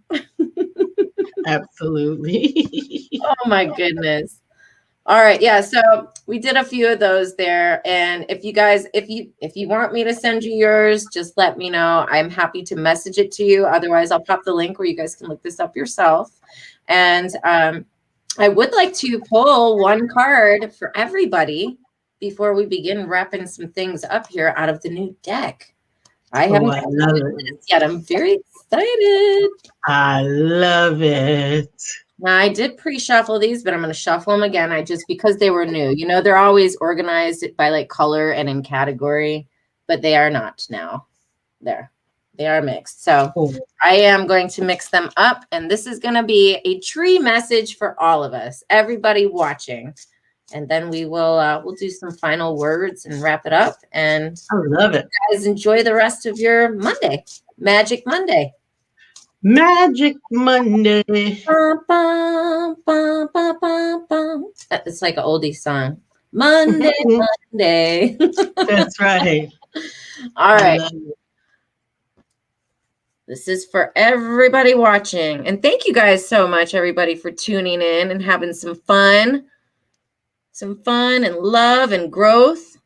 Absolutely. Oh my goodness. All right, yeah, so we did a few of those there, and if you guys if you want me to send you yours, just let me know. I'm happy to message it to you. Otherwise, I'll pop the link where you guys can look this up yourself. And I would like to pull one card for everybody before we begin wrapping some things up here out of the new deck. I haven't I love it. yet. I'm very excited. I love it. Now, I did pre-shuffle these, but I'm going to shuffle them again. Because they were new. They're always organized by like color and in category, but they are not now. They are mixed. So I am going to mix them up, and this is going to be a tree message for all of us, everybody watching. And then we'll do some final words and wrap it up. And I love it. Guys, enjoy the rest of your Monday, Magic Monday. Magic Monday. Bum, bum, bum, bum, bum, bum. It's like an oldie song. Monday, Monday. That's right. All right. This is for everybody watching. And thank you guys so much, everybody, for tuning in and having some fun. Some fun and love and growth.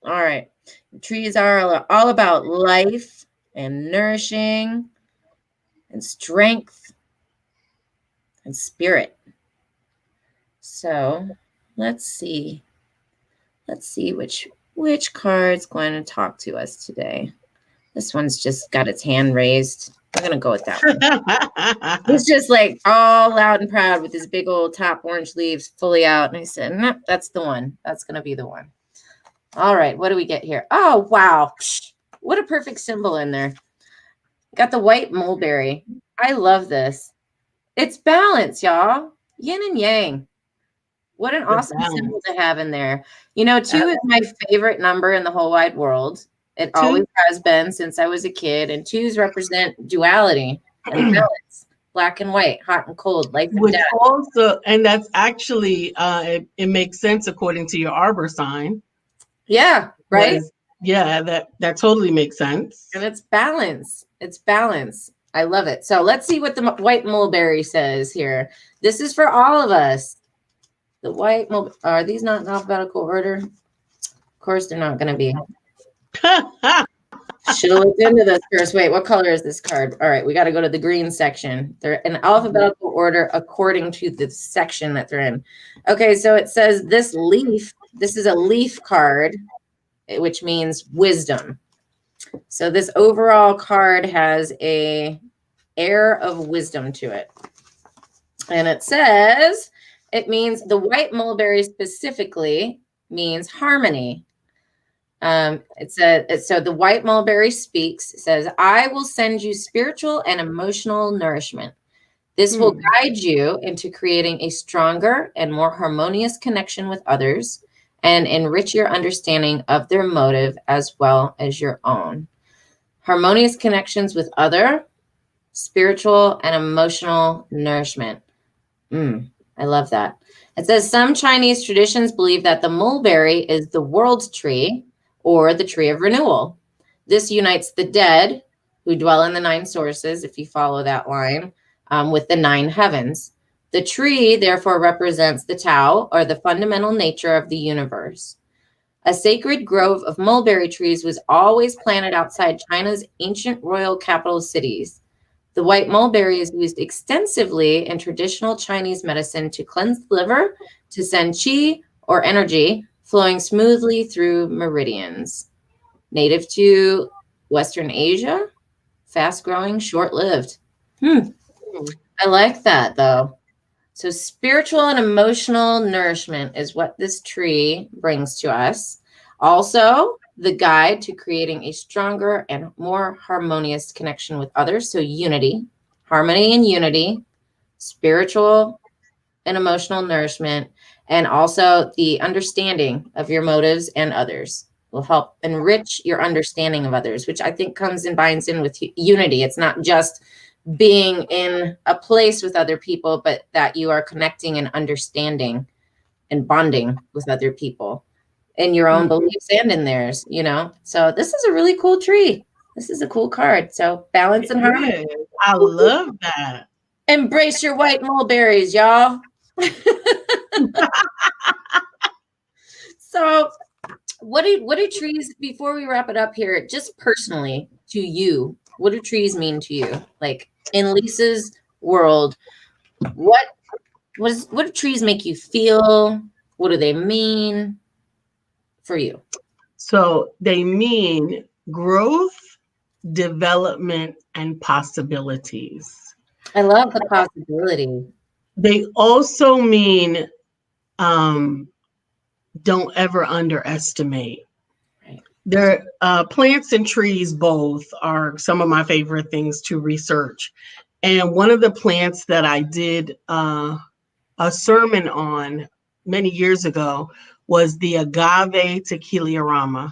All right. The trees are all about life and nourishing and strength and spirit. So let's see. Let's see which card's going to talk to us today. This one's just got its hand raised. I'm going to go with that one. He's just like all loud and proud with his big old top orange leaves fully out. And I said, nope, that's the one. That's going to be the one. All right. What do we get here? Oh, wow. What a perfect symbol in there. Got the white mulberry. I love this. It's balance, y'all. Yin and yang. What an awesome symbol to have in there. 2 is my favorite number in the whole wide world. It always has been since I was a kid. And 2s represent duality and balance. Black and white, hot and cold, life and death. Also, and that's actually, it makes sense according to your Arbor sign. Yeah, right? Yeah, that totally makes sense. And it's balance. It's balance. I love it. So let's see what the white mulberry says here. This is for all of us. The white mulberry. Are these not in alphabetical order? Of course, they're not going to be. Should have looked into this first. Wait, what color is this card? All right, we got to go to the green section. They're in alphabetical order according to the section that they're in. Okay, so it says this leaf. This is a leaf card, which means wisdom. So this overall card has a air of wisdom to it. And it says, it means the white mulberry specifically means harmony. So the white mulberry speaks, says, I will send you spiritual and emotional nourishment. This will guide you into creating a stronger and more harmonious connection with others and enrich your understanding of their motive as well as your own. Harmonious connections with other, spiritual and emotional nourishment. I love that. It says some Chinese traditions believe that the mulberry is the world tree or the tree of renewal. This unites the dead who dwell in the 9 sources, if you follow that line, with the 9 heavens. The tree, therefore, represents the Tao, or the fundamental nature of the universe. A sacred grove of mulberry trees was always planted outside China's ancient royal capital cities. The white mulberry is used extensively in traditional Chinese medicine to cleanse the liver, to send qi or energy flowing smoothly through meridians. Native to Western Asia, fast-growing, short-lived. I like that, though. So spiritual and emotional nourishment is what this tree brings to us. Also, the guide to creating a stronger and more harmonious connection with others. So unity, harmony and unity, spiritual and emotional nourishment, and also the understanding of your motives and others. will help enrich your understanding of others, which I think binds in with unity. It's not just being in a place with other people, but that you are connecting and understanding and bonding with other people in your own beliefs and in theirs, So this is a really cool tree. This is a cool card. So balance and harmony. I love that. Embrace your white mulberries, y'all. So what do trees, before we wrap it up here, just personally to you, what do trees mean to you? Like in Lisa's world, what do trees make you feel? What do they mean for you? So they mean growth, development, and possibilities. I love the possibility. They also mean don't ever underestimate. Right. Their plants and trees both are some of my favorite things to research. And one of the plants that I did a sermon on many years ago was the agave tequiliarama.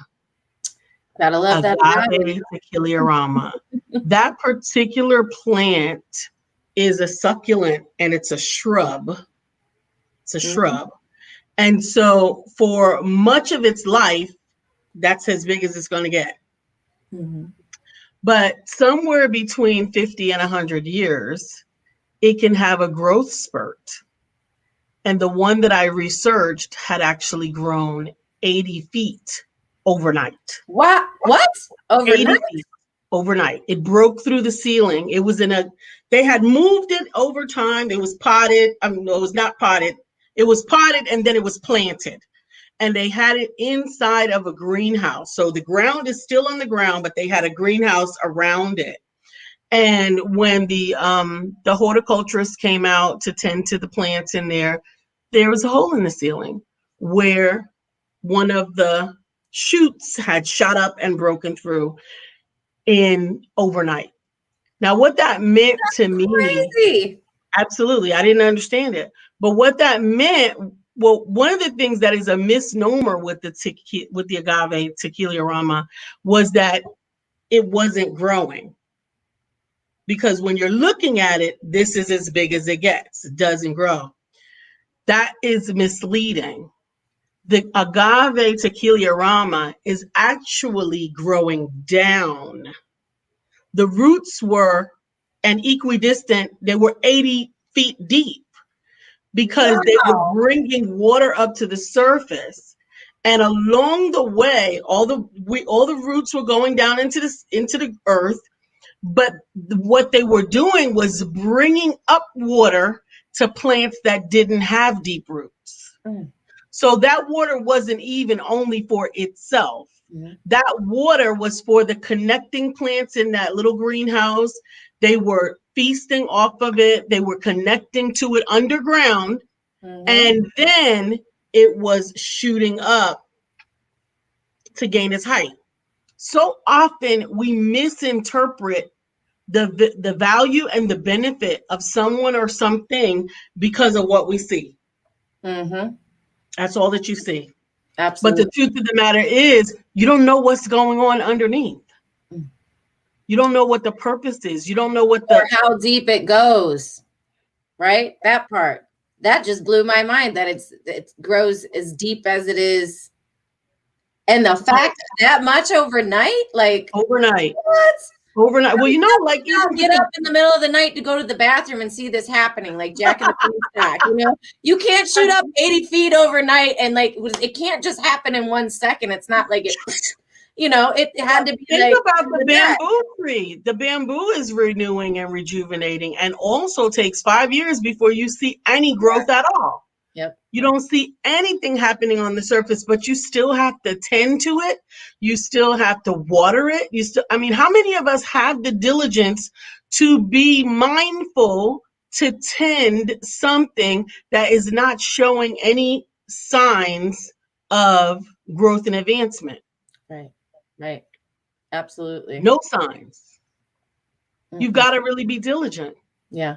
Gotta love that agave tequiliarama. That particular plant is a succulent and it's a shrub. It's a shrub. And so for much of its life, that's as big as it's going to get. But somewhere between 50 and 100 years, it can have a growth spurt. And the one that I researched had actually grown 80 feet overnight. What? Overnight? 80 feet overnight. It broke through the ceiling. It was they had moved it over time. It was potted. No, it was not potted. It was potted and then it was planted. And they had it inside of a greenhouse. So the ground is still on the ground, but they had a greenhouse around it. And when the horticulturist came out to tend to the plants in there was a hole in the ceiling where one of the shoots had shot up and broken through in overnight. Now, what that meant to me, crazy. Absolutely, I didn't understand it. But what that meant, well, one of the things that is a misnomer with the agave tequiliarama was that it wasn't growing. Because when you're looking at it, this is as big as it gets. It doesn't grow. That is misleading. The agave tequiliarama is actually growing down. The roots were an equidistant, they were 80 feet deep because they were bringing water up to the surface. And along the way, all the roots were going down into the earth. But what they were doing was bringing up water to plants that didn't have deep roots. So that water wasn't even only for itself. That water was for the connecting plants in that little greenhouse. They were feasting off of it. They were connecting to it underground. And then it was shooting up to gain its height. So often we misinterpret the value and the benefit of someone or something because of what we see. That's all that you see. Absolutely. But the truth of the matter is, you don't know what's going on underneath. You don't know what the purpose is. You don't know what or how deep it goes. Right? That part. That just blew my mind that it grows as deep as it is. And the fact that much overnight, like overnight. What? Overnight. Well, like get up in the middle of the night to go to the bathroom and see this happening, like Jack in the Beanstalk. You can't shoot up 80 feet overnight and it can't just happen in 1 second. It's not like it. It had to be. Think about the bamboo tree. The bamboo is renewing and rejuvenating, and also takes 5 years before you see any growth at all. Yep. You don't see anything happening on the surface, but you still have to tend to it. You still have to water it. How many of us have the diligence to be mindful to tend something that is not showing any signs of growth and advancement? Right. Absolutely. No signs. You've got to really be diligent. Yeah.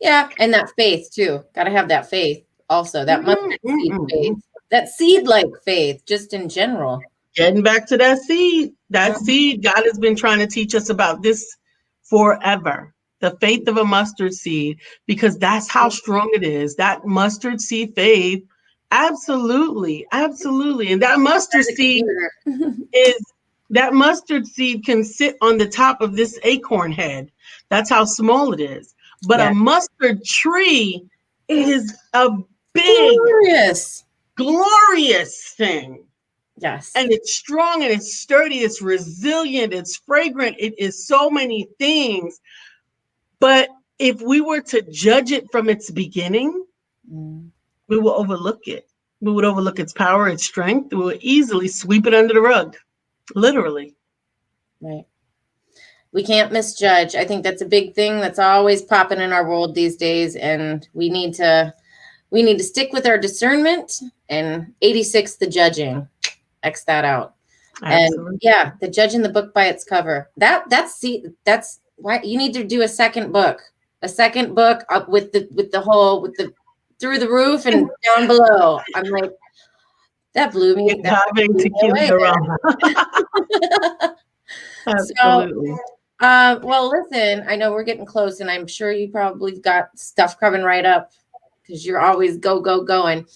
And that faith too. Got to have that faith also. That mustard seed faith. That seed-like faith, just in general. Getting back to that seed. That seed, God has been trying to teach us about this forever. The faith of a mustard seed, because that's how strong it is. That mustard seed faith, absolutely, absolutely. And that mustard seed is that mustard seed can sit on the top of this acorn head. That's how small it is. But a Yeah. mustard tree is a big, Glorious. glorious thing. Yes. And it's strong and it's sturdy, it's resilient, it's fragrant, it is so many things. But if we were to judge it from its beginning, we will overlook it. We would overlook its power, its strength. We will easily sweep it under the rug, literally. Right. We can't misjudge. I think that's a big thing that's always popping in our world these days, and we need to stick with our discernment and 86 the judging. X that out. Absolutely. And yeah, the judging the book by its cover. That's why you need to do a second book. A second book up with the through the roof and down below. I'm like, that blew me. It's having to kill you around. Absolutely. Well, listen, I know we're getting close, and I'm sure you probably got stuff coming right up because you're always going.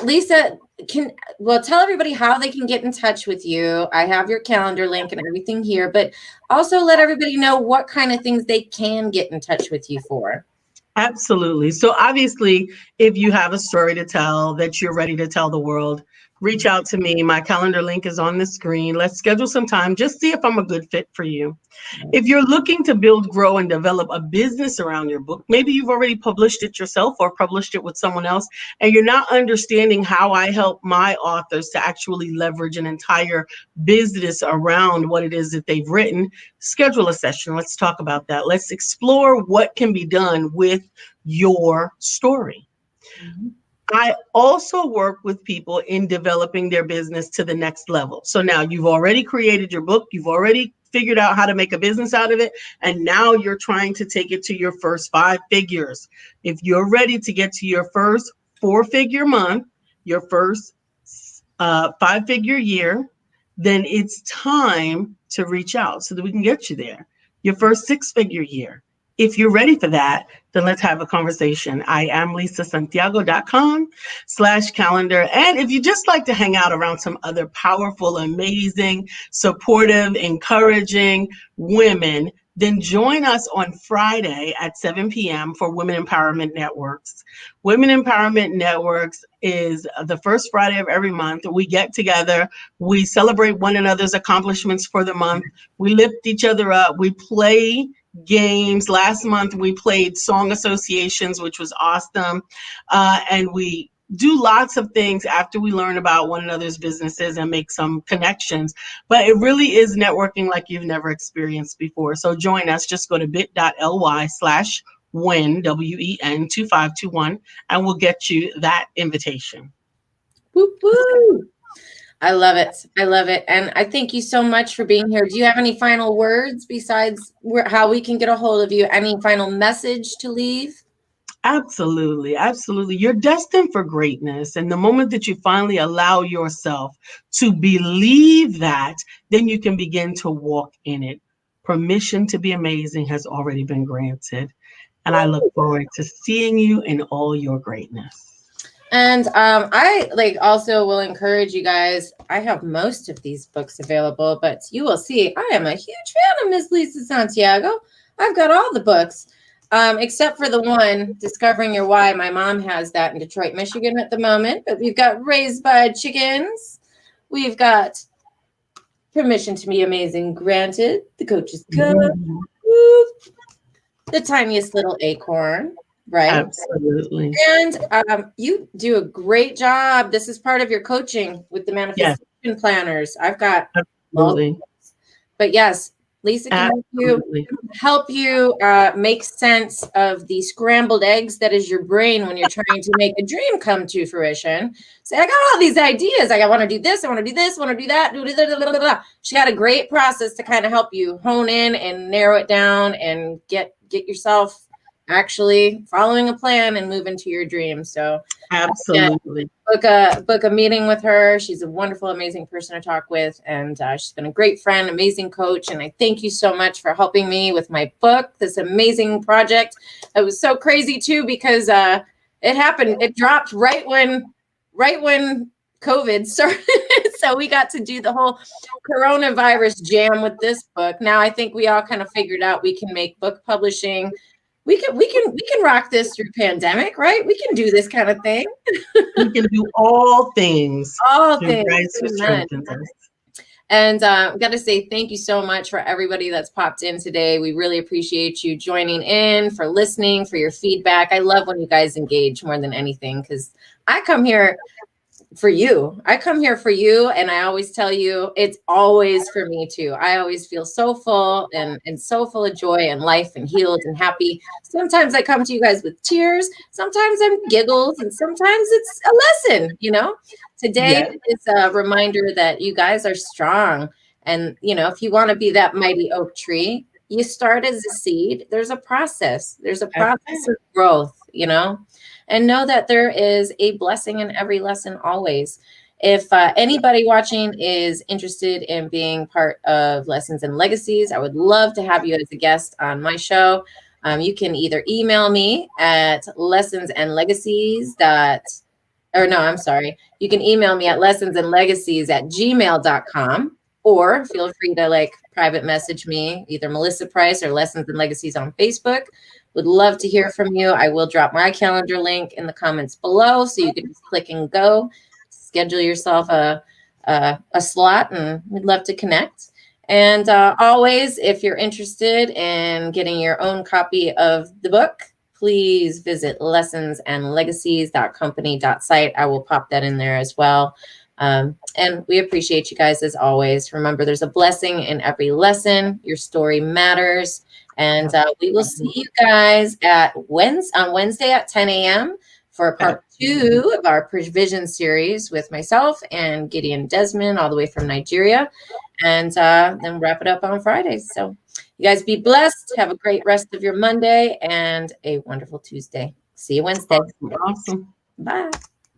Lisa, tell everybody how they can get in touch with you. I have your calendar link and everything here, but also let everybody know what kind of things they can get in touch with you for. Absolutely. So obviously, if you have a story to tell that you're ready to tell the world, reach out to me. My calendar link is on the screen. Let's schedule some time. Just see if I'm a good fit for you. If you're looking to build, grow, and develop a business around your book, maybe you've already published it yourself or published it with someone else, and you're not understanding how I help my authors to actually leverage an entire business around what it is that they've written, schedule a session. Let's talk about that. Let's explore what can be done with your story. Mm-hmm. I also work with people in developing their business to the next level. So now you've already created your book, you've already figured out how to make a business out of it, and now you're trying to take it to your first 5 figures. If you're ready to get to your first 4-figure month, your first 5-figure year, then it's time to reach out so that we can get you there. Your first 6-figure year. If you're ready for that, then let's have a conversation. I am lisasantiago.com/calendar. And if you just like to hang out around some other powerful, amazing, supportive, encouraging women, then join us on Friday at 7 p.m. for Women Empowerment Networks. Women Empowerment Networks is the first Friday of every month. We get together, we celebrate one another's accomplishments for the month, we lift each other up, we play games. Last month we played song associations, which was awesome, and we do lots of things after we learn about one another's businesses and make some connections. But it really is networking like you've never experienced before. So join us. Just go to bit.ly/WEN, WEN 2521, and we'll get you that invitation. Woo woo. I love it. I love it. And I thank you so much for being here. Do you have any final words besides how we can get a hold of you? Any final message to leave? Absolutely. Absolutely. You're destined for greatness. And the moment that you finally allow yourself to believe that, then you can begin to walk in it. Permission to be amazing has already been granted. And I look forward to seeing you in all your greatness. And I also will encourage you guys. I have most of these books available, but you will see I am a huge fan of Miss Lisa Santiago. I've got all the books, except for the one, Discovering Your Why. My mom has that in Detroit, Michigan at the moment. But we've got Raised by Chickens. We've got Permission to Be Amazing Granted. The Coach's Code. The Tiniest Little Acorn. Right. Absolutely. And you do a great job. This is part of your coaching with the manifestation planners. I've got absolutely. But yes, Lisa can help you make sense of the scrambled eggs that is your brain when you're trying to make a dream come to fruition. Say, I got all these ideas. I want to do this. I want to do this. I want to do that. She got a great process to kind of help you hone in and narrow it down and get yourself actually following a plan and moving to your dreams. So absolutely. book a meeting with her. She's a wonderful, amazing person to talk with, and she's been a great friend, amazing coach. And I thank you so much for helping me with my book, this amazing project. It was so crazy too because it happened. It dropped right when COVID started. So we got to do the whole coronavirus jam with this book. Now I think we all kind of figured out we can make book publishing. We can rock this through pandemic, right? We can do this kind of thing. We can do all things. All through things. Christ who strengthens us. And I've got to say thank you so much for everybody that's popped in today. We really appreciate you joining in, for listening, for your feedback. I love when you guys engage more than anything because I come here for you. I come here for you. And I always tell you, it's always for me too. I always feel so full and so full of joy and life and healed and happy. Sometimes I come to you guys with tears. Sometimes I'm giggles and sometimes it's a lesson, you know. Today is a reminder that you guys are strong. And, you know, if you want to be that mighty oak tree, you start as a seed. There's a process. There's a process of growth, you know. And know that there is a blessing in every lesson always. If anybody watching is interested in being part of Lessons and Legacies, I would love to have you as a guest on my show. You can either email me at lessonsandlegacies. You can email me at lessonsandlegacies@gmail.com, or feel free to private message me, either Melissa Price or Lessons and Legacies on Facebook. Would love to hear from you. I will drop my calendar link in the comments below, so you can just click and go, schedule yourself a slot, and we'd love to connect. And always, if you're interested in getting your own copy of the book, please visit lessonsandlegacies.company.site. I will pop that in there as well. And we appreciate you guys as always. Remember, there's a blessing in every lesson. Your story matters. And we will see you guys on Wednesday at 10 a.m. for part 2 of our Provision series with myself and Gideon Desmond, all the way from Nigeria. And then wrap it up on Friday. So you guys be blessed. Have a great rest of your Monday and a wonderful Tuesday. See you Wednesday. Awesome. Bye.